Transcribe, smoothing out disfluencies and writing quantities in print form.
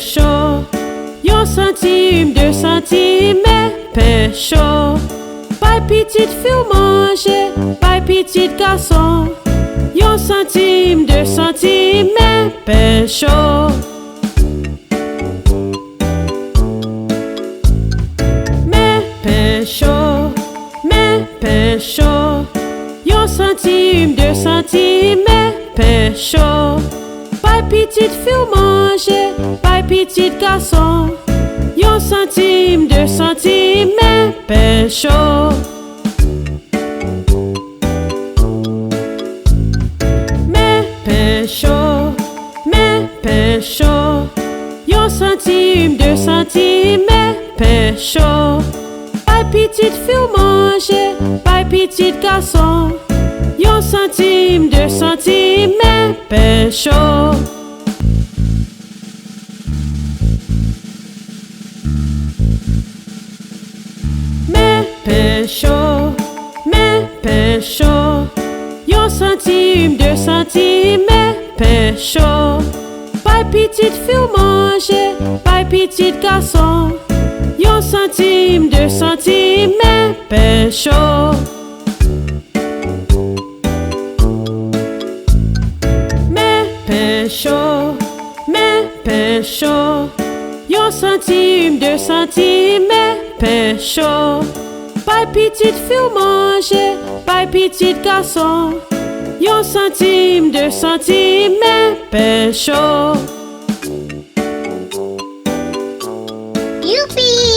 chaud. 1 centime, 2 centimes, pain chaud. Pas petite fille manger, pas petit garçon. 1 centime, 2 centimes, pain chaud. Pain chaud, pain chaud. 1 centime, 2 centimes, pain chaud. Pas petite fille manger, pas petit garçon. 1 centime, 2 centimes, pain chaud. Pain chaud, pain chaud. 1 centime, 2 centimes, pain chaud. Pas petite fille manger, pas petit garçon. 1 centime, 2 centimes, pain chaud. Pain chaud, pain chaud. 1 centime, 2 centimes, pain chaud. Pas petite fille manger, pas petit garçon. 1 centime, 2 centimes, pain chaud. Pain chaud, pain chaud. 1 centime, 2 centimes, pain chaud. Pas petite fille manger, pas petit garçon. 1 centime, 2 centimes, pain chaud. Youpi!